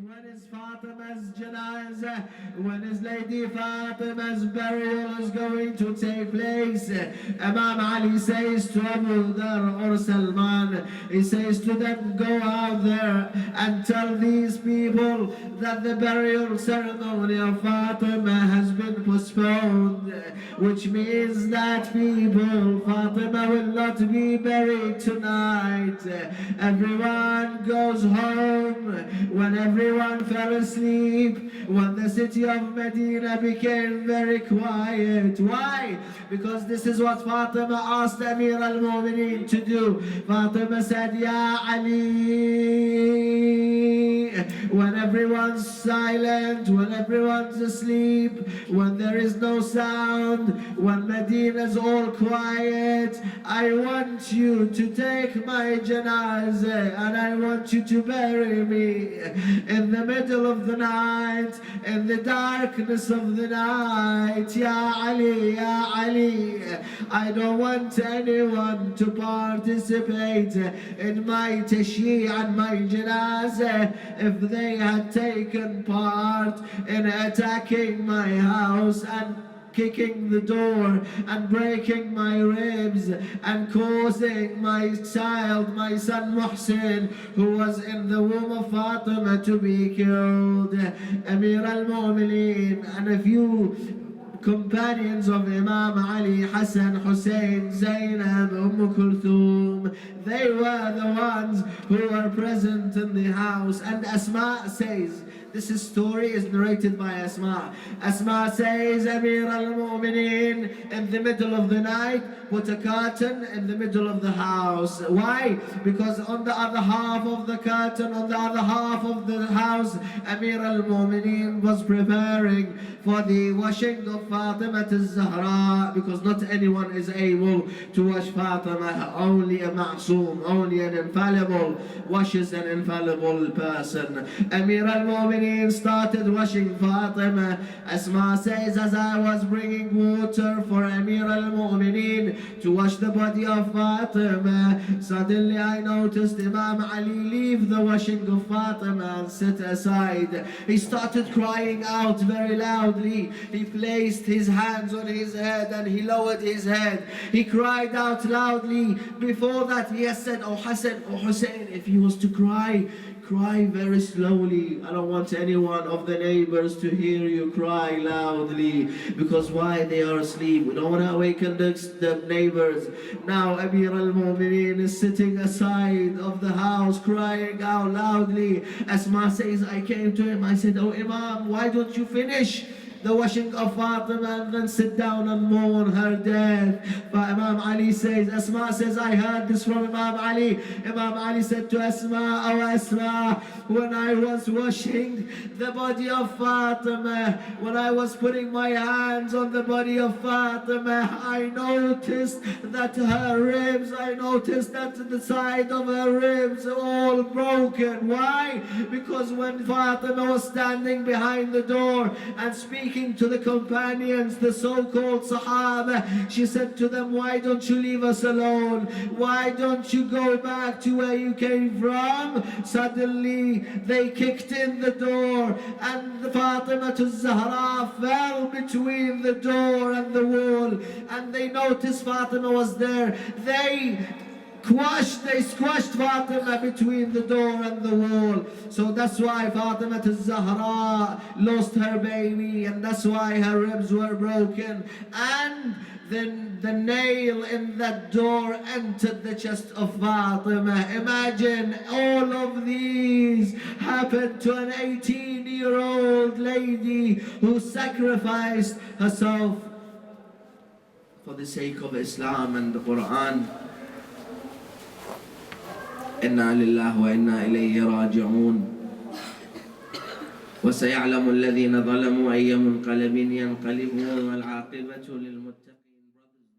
when is Fatima's janazah, when is Lady Fatima's burial is going to take place? Imam Ali says to Abu Dhar or Salman, he says to them, go out there and tell these people that the burial ceremony of Fatima has been postponed, which means that people, Fatima will not be buried tonight. Everyone goes home. When everyone fell asleep, when the city of Medina became very quiet. Why? Because this is what Fatima asked Amir al-Mu'mineen to do. Fatima said, Ya Ali, when everyone's silent, when everyone's asleep, when there is no sound, when Medina's all quiet, I want you to take my janazah and I want you to bury me in the middle of the night, in the darkness of the night. Ya Ali, Ya Ali, I don't want anyone to participate in my tashyi' and my janazah if they had taken part in attacking my house and kicking the door and breaking my ribs and causing my child, my son Muhsin, who was in the womb of Fatima, to be killed. Amir al-Mu'mineen and a few companions of Imam Ali, Hassan, Hoseine, Zainab, Kulthum, they were the ones who were present in the house. And Asma says, this story is narrated by Asma. Asma says, Amir al-Mu'mineen, in the middle of the night, put a curtain in the middle of the house. Why? Because on the other half of the curtain, on the other half of the house, Amir al-Mu'mineen was preparing for the washing of Fatima al-Zahra, because not anyone is able to wash Fatima, only a ma'soom, only an infallible washes an infallible person. Amir al-Mu'mineen started washing Fatima. Asma says, as I was bringing water for Amir al-Mu'mineen to wash the body of Fatima, suddenly I noticed Imam Ali leave the washing of Fatima and sit aside. He started crying out very loudly. He placed his hands on his head and he lowered his head. He cried out loudly. Before that he has said, oh Hassan, oh Hussein, if he was to cry, cry very slowly. I don't want anyone of the neighbors to hear you cry loudly, because why? They are asleep. We don't want to awaken the neighbors. Now Amir al-Mu'mineen is sitting aside of the house crying out loudly. Asma says, I came to him, I said, oh Imam, why don't you finish the washing of Fatima and then sit down and mourn her death? But Imam Ali says, Asma says, I heard this from Imam Ali. Imam Ali said to Asma, oh Asma, when I was washing the body of Fatima, when I was putting my hands on the body of Fatima, I noticed that her ribs, I noticed that the side of her ribs are all broken. Why? Because when Fatima was standing behind the door and speaking to the companions, the so-called Sahaba, she said to them, why don't you leave us alone? Why don't you go back to where you came from? Suddenly they kicked in the door and the Fatima al-Zahra fell between the door and the wall, and they noticed Fatima was there. They squashed Fatima between the door and the wall. So that's why Fatima al-Zahra lost her baby, and that's why her ribs were broken. And then the nail in that door entered the chest of Fatima. Imagine all of these happened to an 18-year-old lady who sacrificed herself for the sake of Islam and the Quran. إنا لله وإنا إليه راجعون وسيعلم الذين ظلموا أي منقلب ينقلبون والعاقبة للمتقين.